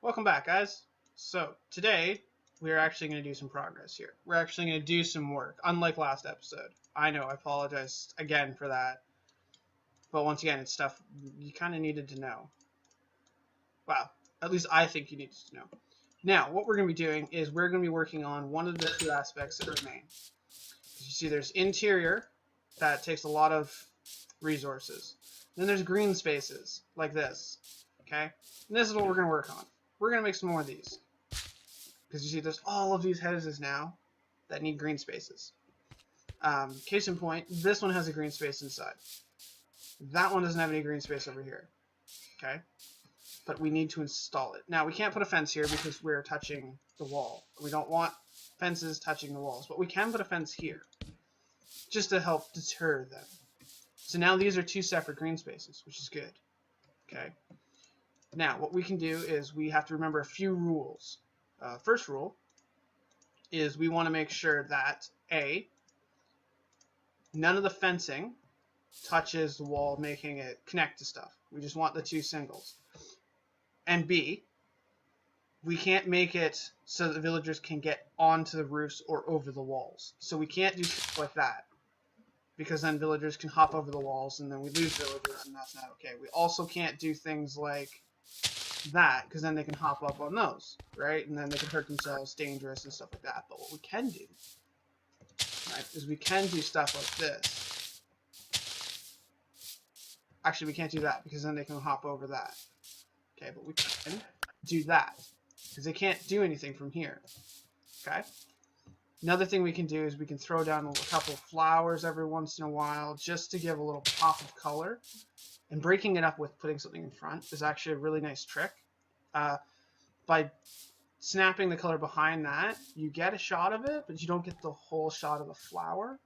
Welcome back, guys. So today we're actually going to do some progress here. We're actually going to do some work, unlike last episode. I know, I apologize again for that. But once again, it's stuff you kind of needed to know. Well, at least I think you needed to know. Now, what we're going to be doing is we're going to be working on one of the two aspects that remain. As you see, there's interior. That takes a lot of resources. Then there's green spaces, like this. Okay? And this is what we're going to work on. We're going to make some more of these. Because you see, there's all of these houses now that need green spaces. Case in point, this one has a green space inside. That one doesn't have any green space over here. Okay? But we need to install it. Now, we can't put a fence here because we're touching the wall. We don't want fences touching the walls. But we can put a fence here. Just to help deter them. So now these are two separate green spaces, which is good. Okay? Now, what we can do is we have to remember a few rules. First rule is we want to make sure that A, none of the fencing touches the wall, making it connect to stuff. We just want the two singles. And B, we can't make it so that the villagers can get onto the roofs or over the walls. So we can't do stuff like that, because then villagers can hop over the walls and then we lose villagers, and that's not okay. We also can't do things like that, because then they can hop up on those, right? And then they can hurt themselves, dangerous and stuff like that. But what we can do, right, is we can do stuff like this. Actually, we can't do that, because then they can hop over that. Okay, but we can do that, because they can't do anything from here. Okay? Another thing we can do is we can throw down a couple of flowers every once in a while, just to give a little pop of color. And breaking it up with putting something in front is actually a really nice trick. By snapping the color behind that, you get a shot of it, but you don't get the whole shot of the flower.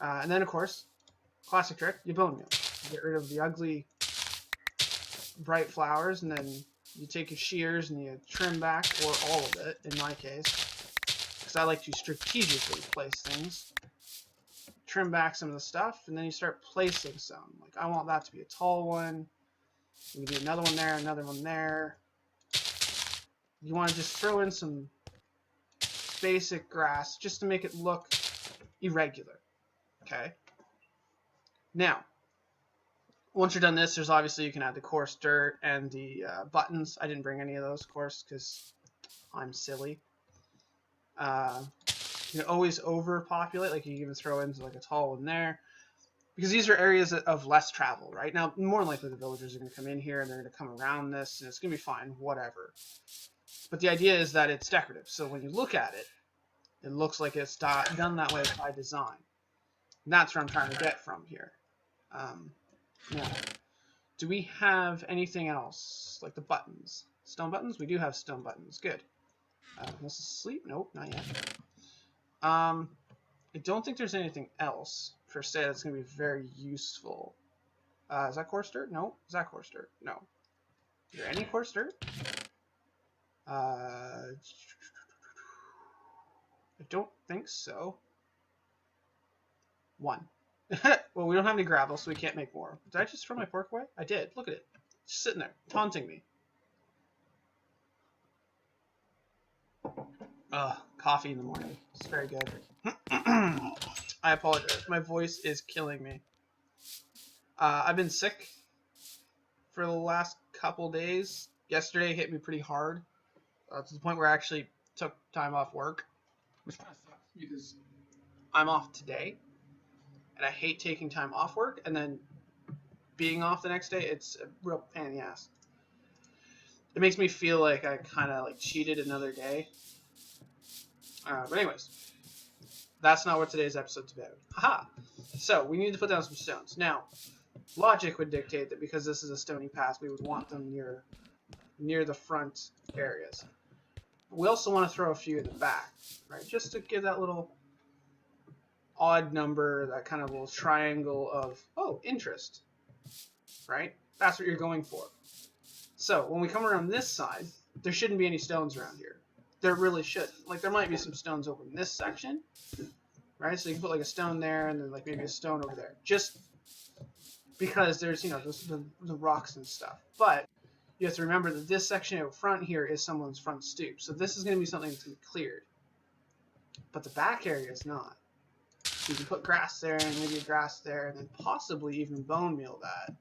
And then, of course, classic trick, you bone meal. You get rid of the ugly, bright flowers, and then you take your shears and you trim back, or all of it, in my case, because I like to strategically place things. Trim back some of the stuff, and then you start placing some. Like, I want that to be a tall one. You can do another one there, another one there. You want to just throw in some basic grass just to make it look irregular. Okay? Now, once you're done this, there's obviously, you can add the coarse dirt and the buttons. I didn't bring any of those, of course, because I'm silly. You can always overpopulate, like you can even throw in like a tall one there, because these are areas of less travel, right? Now, more than likely the villagers are going to come in here and they're going to come around this, and it's going to be fine, whatever. But the idea is that it's decorative, so when you look at it, it looks like it's done that way by design. And that's where I'm trying to get from here. Now, do we have anything else, like the buttons? Stone buttons? We do have stone buttons. Good. This is sleep? Nope, not yet. I don't think there's anything else per se that's going to be very useful. Is that coarse dirt? No. Is that coarse dirt? No. Is there any coarse dirt? I don't think so. One. Well, we don't have any gravel, so we can't make more. Did I just throw my pork away? I did. Look at it. Just sitting there, taunting me. Coffee in the morning. It's very good. I apologize. My voice is killing me. I've been sick for the last couple days. Yesterday hit me pretty hard, to the point where I actually took time off work, which kind of sucks because I'm off today, and I hate taking time off work and then being off the next day. It's a real pain in the ass. It makes me feel like I kind of like cheated another day. But anyways, that's not what today's episode's about. Haha! So, we need to put down some stones. Now, logic would dictate that because this is a stony path, we would want them near the front areas. But we also want to throw a few in the back, right? Just to give that little odd number, that kind of little triangle of, oh, interest, right? That's what you're going for. So, when we come around this side, there shouldn't be any stones around here. There really should. Like, there might be some stones over in this section, right? So you can put like a stone there and then like maybe a stone over there. Just because there's, you know, the rocks and stuff. But you have to remember that this section out front here is someone's front stoop. So this is going to be something that's going to be cleared. But the back area is not. You can put grass there and maybe grass there and then possibly even bone meal that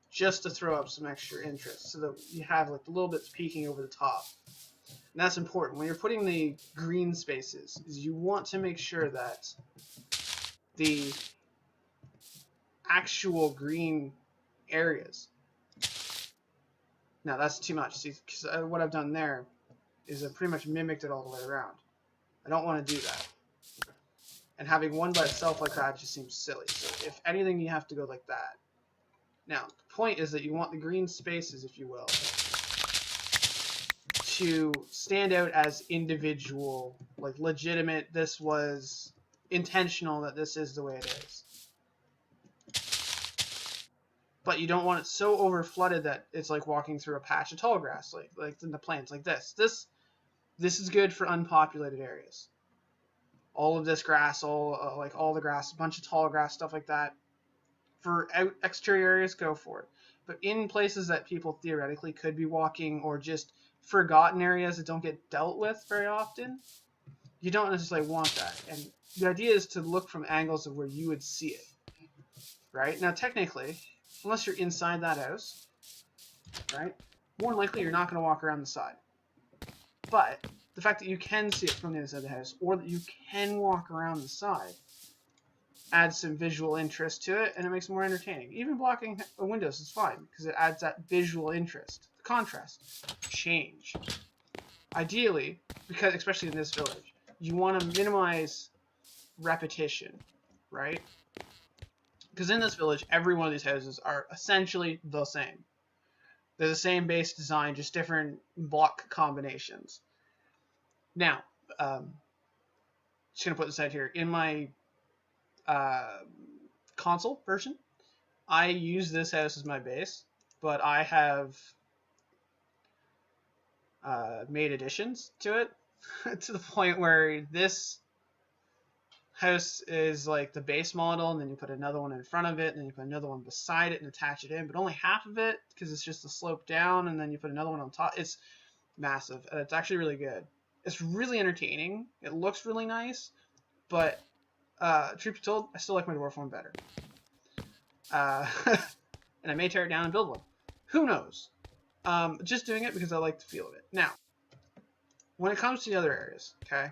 just to throw up some extra interest so that you have like the little bits peeking over the top. And that's important. When you're putting the green spaces, is you want to make sure that the actual green areas. Now that's too much. See, because what I've done there is I've pretty much mimicked it all the way around. I don't want to do that. And having one by itself like that just seems silly. So if anything, you have to go like that. Now, the point is that you want the green spaces, if you will, to stand out as individual, like legitimate, this was intentional, that this is the way it is. But you don't want it so over flooded that it's like walking through a patch of tall grass, like in the plains, like this. This is good for unpopulated areas. All of this grass, all the grass, a bunch of tall grass, stuff like that. For exterior areas, go for it. But in places that people theoretically could be walking, or just forgotten areas that don't get dealt with very often, you don't necessarily want that. And the idea is to look from angles of where you would see it. Right? Now, technically, unless you're inside that house, right, more than likely you're not going to walk around the side. But the fact that you can see it from the inside of the house, or that you can walk around the side, adds some visual interest to it, and it makes it more entertaining. Even blocking windows is fine, because it adds that visual interest. The contrast. Change. Ideally, because especially in this village, you want to minimize repetition, right? Because in this village, every one of these houses are essentially the same. They're the same base design, just different block combinations. Now, just going to put this out here. In my console version, I use this house as my base, but I have made additions to it to the point where this house is like the base model, and then you put another one in front of it, and then you put another one beside it and attach it in, but only half of it because it's just a slope down, and then you put another one on top. It's massive, and it's actually really good. It's really entertaining. It looks really nice, but truth be told, I still like my dwarf one better. And I may tear it down and build one. Who knows? Just doing it because I like the feel of it. Now, when it comes to the other areas, okay?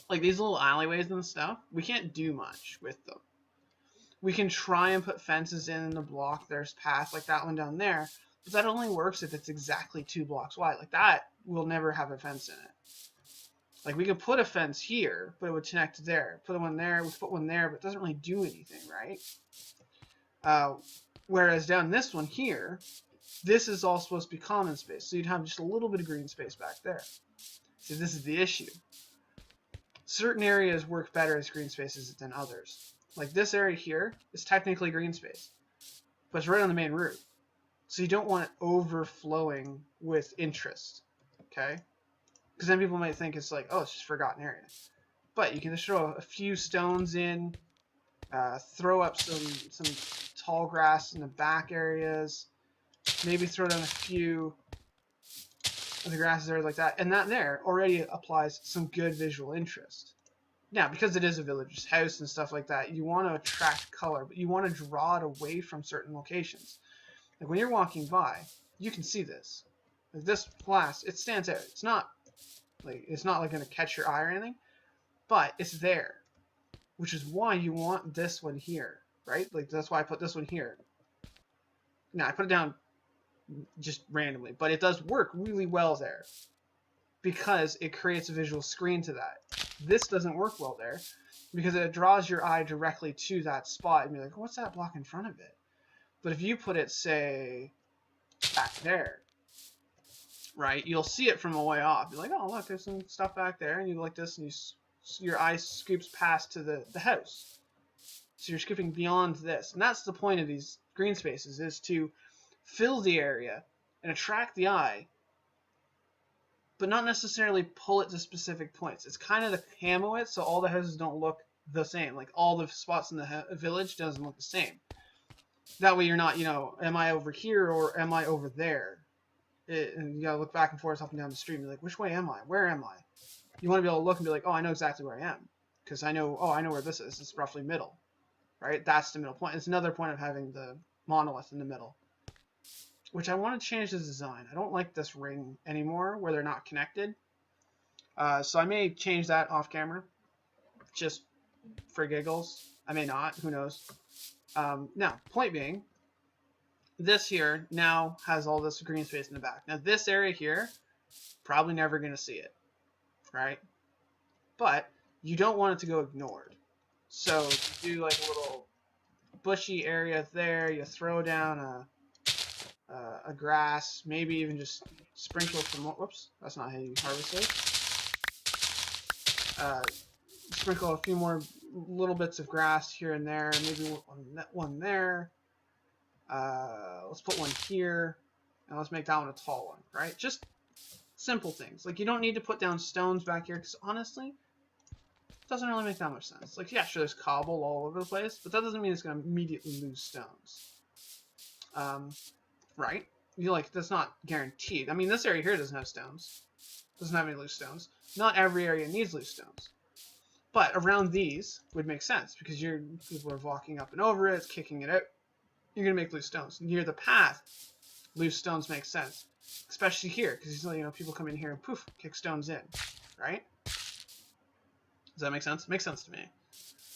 Like these little alleyways and stuff, we can't do much with them. We can try and put fences in the block. There's paths like that one down there, but that only works if it's exactly 2 blocks wide. Like that will never have a fence in it. Like we could put a fence here, but it would connect there. Put one there, we put one there, but it doesn't really do anything, right? Whereas down this one here, this is all supposed to be common space, so you'd have just a little bit of green space back there. See, this is the issue. Certain areas work better as green spaces than others. Like this area here is technically green space, but it's right on the main route. So you don't want it overflowing with interest, okay? Because then people might think it's like, oh, it's just forgotten area. But you can just throw a few stones in, throw up some tall grass in the back areas, maybe throw down a few of the grasses areas like that, and that there already applies some good visual interest. Now, because it is a village's house and stuff like that, you want to attract color, but you want to draw it away from certain locations. Like when you're walking by, you can see this. Like this glass, it stands out. It's not like going to catch your eye or anything, but it's there, which is why you want this one here, right? Like that's why I put this one here. Now I put it down just randomly, but it does work really well there because it creates a visual screen to that. This doesn't work well there because it draws your eye directly to that spot and you're like, what's that block in front of it? But if you put it, say, back there, right, you'll see it from a way off. You're like, oh, look, there's some stuff back there, and you go like this, and your eye scoops past to the house. So you're scooping beyond this. And that's the point of these green spaces, is to fill the area and attract the eye, but not necessarily pull it to specific points. It's kind of to camo it so all the houses don't look the same. Like all the spots in the village doesn't look the same. That way you're not, am I over here or am I over there? And you gotta look back and forth up and down the street and be like, which way am I? Where am I? You want to be able to look and be like, oh, I know exactly where I am. Because I know where this is. It's roughly middle. Right? That's the middle point. It's another point of having the monolith in the middle. Which I want to change the design. I don't like this ring anymore where they're not connected. So I may change that off camera. Just for giggles. I may not. Who knows? Now, point being, this here now has all this green space in the back. Now, this area here, probably never going to see it. Right? But you don't want it to go ignored. So you do like a little bushy area there. You throw down a grass, maybe even just sprinkle some more. Whoops, that's not how you harvest it. Sprinkle a few more little bits of grass here and there. Maybe one there. Let's put one here, and let's make that one a tall one. Right? Just simple things. Like you don't need to put down stones back here because honestly, it doesn't really make that much sense. Like yeah, sure, there's cobble all over the place, but that doesn't mean it's going to immediately lose stones. Right? That's not guaranteed. I mean, this area here doesn't have stones. Doesn't have any loose stones. Not every area needs loose stones. But around these would make sense because people are walking up and over it, it's kicking it out. You're going to make loose stones. Near the path, loose stones make sense. Especially here, because people come in here and poof, kick stones in. Right? Does that make sense? It makes sense to me.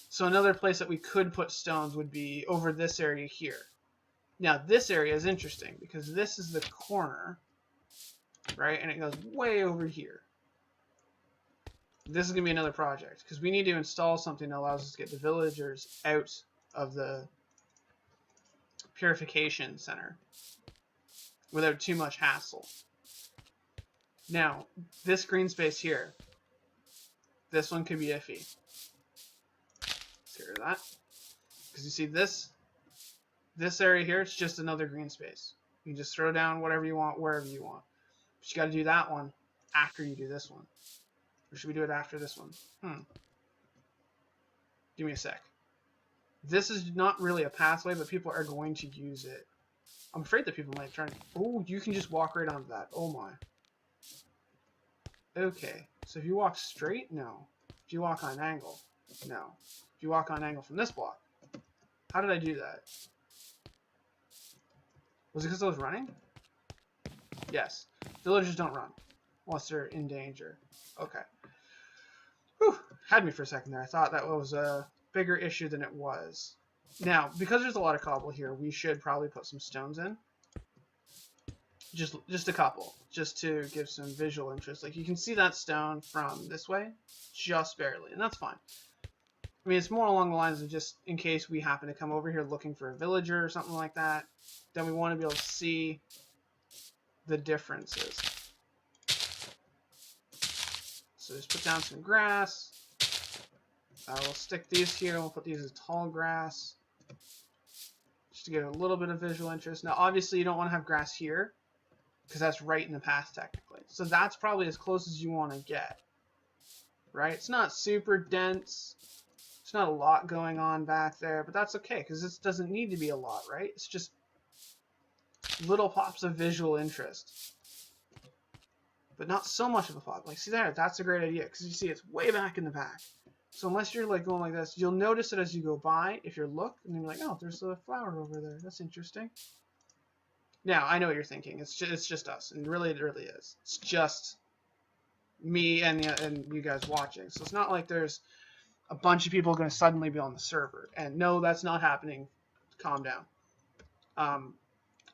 So another place that we could put stones would be over this area here. Now, this area is interesting because this is the corner, right? And it goes way over here. This is going to be another project because we need to install something that allows us to get the villagers out of the purification center without too much hassle. Now, this green space here, this one could be iffy. Let's get rid of that. Because you see this area here, it's just another green space. You can just throw down whatever you want, wherever you want. But you got to do that one after you do this one. Or should we do it after this one? Give me a sec. This is not really a pathway, but people are going to use it. I'm afraid that people might try and... Oh, you can just walk right onto that. Oh my. Okay. So if you walk straight, no. If you walk on an angle, no. If you walk on an angle from this block. How did I do that? Was it because I was running? Yes. Villagers don't run unless they're in danger. Okay. Whew. Had me for a second there. I thought that was a bigger issue than it was. Now, because there's a lot of cobble here, we should probably put some stones in. Just a couple. Just to give some visual interest. Like, you can see that stone from this way. Just barely. And that's fine. I mean, it's more along the lines of just in case we happen to come over here looking for a villager or something like that. Then we want to be able to see the differences. So just put down some grass. We'll stick these here. We'll put these as tall grass. Just to give a little bit of visual interest. Now, obviously, you don't want to have grass here. Because that's right in the path, technically. So that's probably as close as you want to get. Right? It's not super dense. It's not a lot going on back there. But that's okay, because this doesn't need to be a lot, right? It's just little pops of visual interest. But not so much of a pop. Like, see there? That's a great idea. Because you see, it's way back in the back. So unless you're like going like this, you'll notice it as you go by. If you look, and you're like, oh, there's a flower over there. That's interesting. Now, I know what you're thinking. It's just us. And really, it really is. It's just me and you guys watching. So it's not like there's a bunch of people going to suddenly be on the server. And no, that's not happening. Calm down.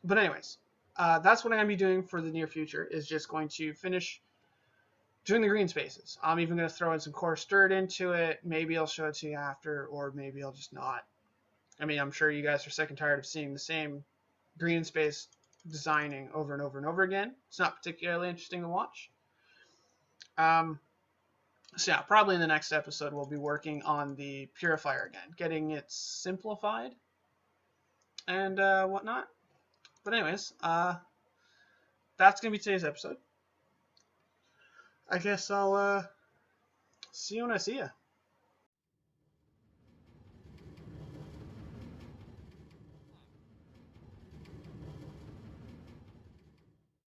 But anyways, that's what I'm going to be doing for the near future, is just going to finish doing the green spaces. I'm even going to throw in some coarse dirt into it. Maybe I'll show it to you after, or maybe I'll just not. I mean, I'm sure you guys are sick and tired of seeing the same green space designing over and over and over again. It's not particularly interesting to watch. So yeah, probably in the next episode we'll be working on the purifier again, getting it simplified and whatnot. But anyways, that's gonna be today's episode. I guess I'll see you when I see you.